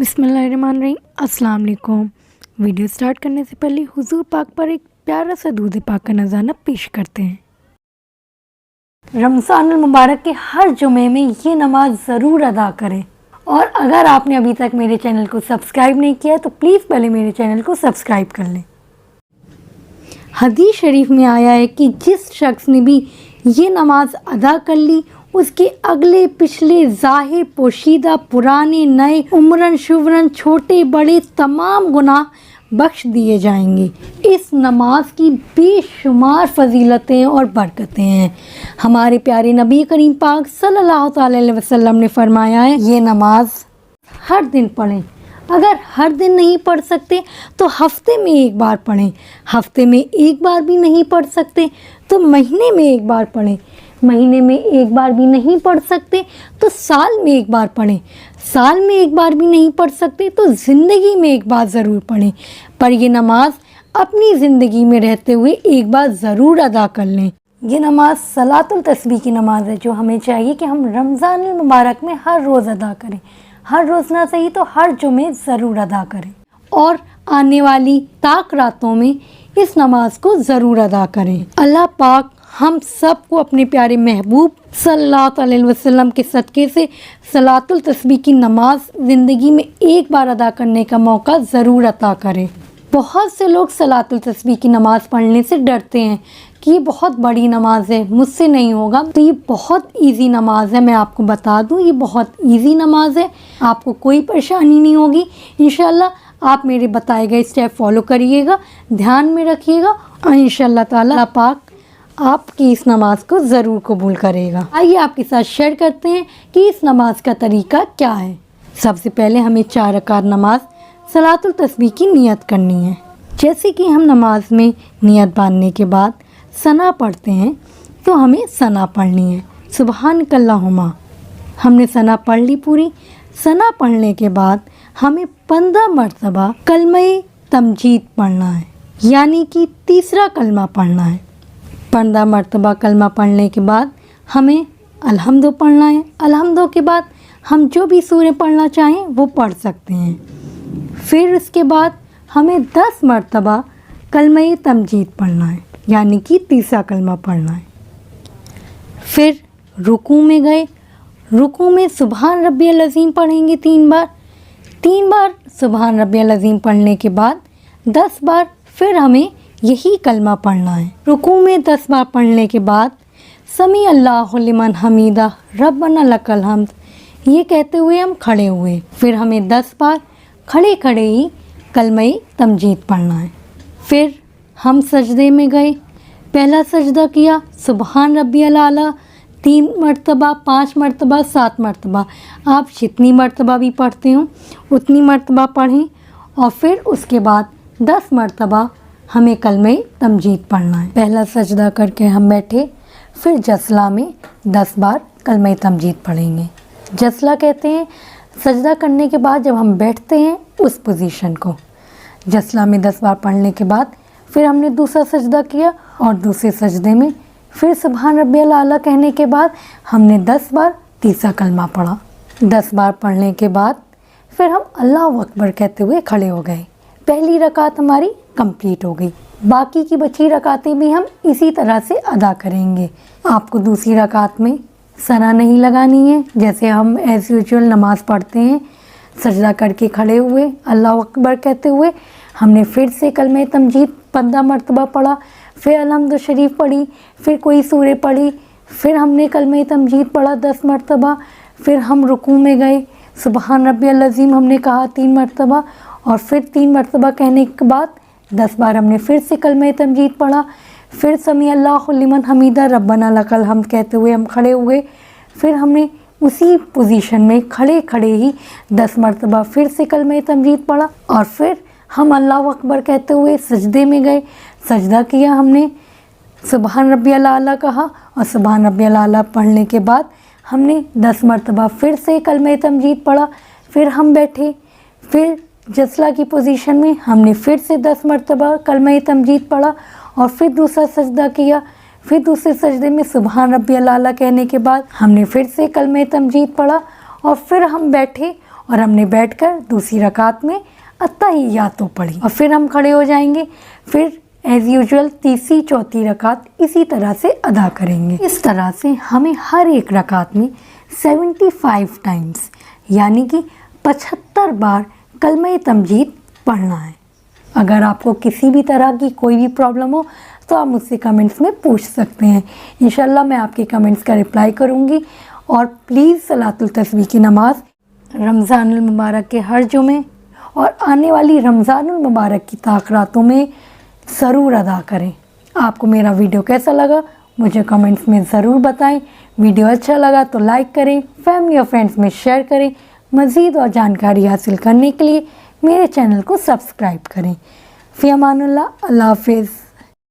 बिस्मिल्लाहिर्रहमानिर्रहीम। अस्सलाम वालेकुम। वीडियो स्टार्ट करने से पहले हुजूर पाक पर एक प्यारा सा दूध पाक का नज़ारा पेश करते हैं। रमज़ानुल मुबारक के हर जुमे में ये नमाज ज़रूर अदा करें, और अगर आपने अभी तक मेरे चैनल को सब्सक्राइब नहीं किया है तो प्लीज़ पहले मेरे चैनल को सब्सक्राइब कर लें। हदीस शरीफ में आया है कि जिस शख्स ने भी ये नमाज अदा कर ली, उसके अगले पिछले ज़ाहिर पोशीदा पुराने नए उम्रन शुवरन छोटे बड़े तमाम गुनाह बख्श दिए जाएंगे। इस नमाज की बेशुमार फजीलतें और बरकतें हैं। हमारे प्यारे नबी करीम पाक सल्लल्लाहु अलैहि वसल्लम ने फरमाया है, ये नमाज हर दिन पढ़ें। अगर हर दिन नहीं पढ़ सकते तो हफ्ते में एक बार पढ़ें। हफ्ते में एक बार भी नहीं पढ़ सकते तो महीने में एक बार पढ़ें। महीने में एक बार भी नहीं पढ़ सकते तो साल में एक बार पढ़ें। साल में एक बार भी नहीं पढ़ सकते तो ज़िंदगी में एक बार ज़रूर पढ़ें। पर ये नमाज अपनी ज़िंदगी में रहते हुए एक बार ज़रूर अदा कर लें। ये नमाज सलातुल तस्बीह की नमाज है, जो हमें चाहिए कि हम रमज़ानुल मुबारक में हर रोज़ अदा करें। हर रोज़ ना सही तो हर जुमे ज़रूर अदा करें, और आने वाली ताक रातों में इस नमाज को ज़रूर अदा करें। अल्लाह पाक हम सब को अपने प्यारे महबूब सल्लल्लाहु अलैहि वसल्लम के सदक़े से सलातुल तस्बीह की नमाज ज़िंदगी में एक बार अदा करने का मौका ज़रूर अता करें। बहुत से लोग सलातुल तस्बीह की नमाज़ पढ़ने से डरते हैं कि ये बहुत बड़ी नमाज है, मुझसे नहीं होगा। तो ये बहुत इजी नमाज है, मैं आपको बता दूं, ये बहुत इजी नमाज है। आपको कोई परेशानी नहीं होगी। इंशाल्लाह आप मेरे बताए गए स्टेप फॉलो करिएगा, ध्यान में रखिएगा, और इंशाल्लाह ताला पाक आपकी इस नमाज को ज़रूर कबूल करेगा। आइए आपके साथ शेयर करते हैं कि इस नमाज का तरीका क्या है। सबसे पहले हमें 4 रकात नमाज सलातुल तस्बीह की नियत करनी है। जैसे कि हम नमाज में नियत बांधने के बाद सना पढ़ते हैं, तो हमें सना पढ़नी है। सुबहानकल्लाहुम्मा, हमने सना पढ़ ली पूरी। सना पढ़ने के बाद हमें 15 मरतबा कलमे तमजीद पढ़ना है, यानी कि तीसरा कलमा पढ़ना है। 15 मरतबा कलमा पढ़ने के बाद हमें अलहम्दु पढ़ना है। अलहम्दु के बाद हम जो भी सूरे पढ़ना चाहें वो पढ़ सकते हैं। फिर उसके बाद हमें 10 मरतबा कलमे तमजीद पढ़ना है, यानी कि तीसरा कलमा पढ़ना है। फिर रुकू में गए। रुकू में सुबहान रब्बियल अज़ीम पढ़ेंगे 3 बार। 3 बार सुबहान रब्बियल अज़ीम पढ़ने के बाद 10 बार फिर हमें यही कलमा पढ़ना है। रुकू में 10 बार पढ़ने के बाद समी अल्लाहु लिमन हमीदा रब्बना लकल हम्द, ये कहते हुए हम खड़े हुए। फिर हमें 10 बार खड़े खड़े ही कलमे तमजीद पढ़ना है। फिर हम सजदे में गए। पहला सजदा किया सुबहान रब्बियल आला 3 मरतबा, 5 मरतबा, 7 मरतबा, आप जितनी मरतबा भी पढ़ते हो उतनी मरतबा पढ़ें। और फिर उसके बाद 10 मरतबा हमें कलमे तमजीद पढ़ना है। पहला सजदा करके हम बैठे, फिर जसला में 10 बार कलमे तमजीद पढ़ेंगे। जसला कहते हैं सजदा करने के बाद जब हम बैठते हैं उस पोजीशन को। जसला में 10 बार पढ़ने के बाद फिर हमने दूसरा सजदा किया, और दूसरे सजदे में फिर सुबहान रब्बियल आला कहने के बाद हमने 10 बार तीसरा कलमा पढ़ा। 10 बार पढ़ने के बाद फिर हम अल्लाहु अकबर कहते हुए खड़े हो गए। पहली रकात हमारी कंप्लीट हो गई। बाकी की बची रकातें भी हम इसी तरह से अदा करेंगे। आपको दूसरी रकात में सना नहीं लगानी है, जैसे हम एज यूजुअल नमाज़ पढ़ते हैं। सजदा करके खड़े हुए अल्लाहु अकबर कहते हुए हमने फिर से कलमे तमजीद 15 मरतबा पढ़ा। फिर अलहम्दु शरीफ पढ़ी, फिर कोई सूरे पढ़ी, फिर हमने कलमे तमजीद पढ़ा 10 मरतबा। फिर हम रुकू में गए। सुबहान रब्बियल अज़ीम हमने कहा 3 मरतबा, और फिर 3 मरतबा कहने के बाद 10 बार हमने फिर से कलमे तमजीद पढ़ा। फिर समी अल्लाहु लिमन हमीदा रब्बना लकल हम्द कहते हुए हम खड़े हुए। फिर हमने उसी पोजीशन में खड़े खड़े ही 10 मरतबा फिर से कलमे तमजीद पढ़ा, और फिर हम अल्लाहु अकबर कहते हुए सजदे में गए। सजदा किया हमने, सुबहान रब्बियल आला कहा, और सुबहान रब्बियल आला पढ़ने के बाद हमने 10 मरतबा फिर से कलमे तमजीद पढ़ा। फिर हम बैठे। फिर जसला की पोजीशन में हमने फिर से 10 मरतबा कलमे तमजीद पढ़ा, और फिर दूसरा सजदा किया। फिर दूसरे सजदे में सुबहान रब्बियल आला कहने के बाद हमने फिर से कलमे तमजीद पढ़ा, और फिर हम बैठे और हमने बैठकर दूसरी रकात में अत्तहियातो पढ़ी और फिर हम खड़े हो जाएंगे। फिर एज़ यूजुअल तीसरी चौथी रकात इसी तरह से अदा करेंगे। इस तरह से हमें हर एक रकात में 75 टाइम्स यानी कि 75 बार कलमा तमजीद पढ़ना है। अगर आपको किसी भी तरह की कोई भी प्रॉब्लम हो तो आप मुझसे कमेंट्स में पूछ सकते हैं। इंशाल्लाह मैं आपके कमेंट्स का रिप्लाई करूँगी। और प्लीज़ सलातुल तस्बीह की नमाज़ रमज़ानुल मुबारक के हर जुमे और आने वाली रमज़ानुल मुबारक की ताख़रातों में ज़रूर अदा करें। आपको मेरा वीडियो कैसा लगा मुझे कमेंट्स में ज़रूर बताएं। वीडियो अच्छा लगा तो लाइक करें, फैमिली और फ्रेंड्स में शेयर करें। मज़ीद और जानकारी हासिल करने के लिए मेरे चैनल को सब्सक्राइब करें। फ़ी अमानुल्लाह, अल्लाह हाफ़िज़।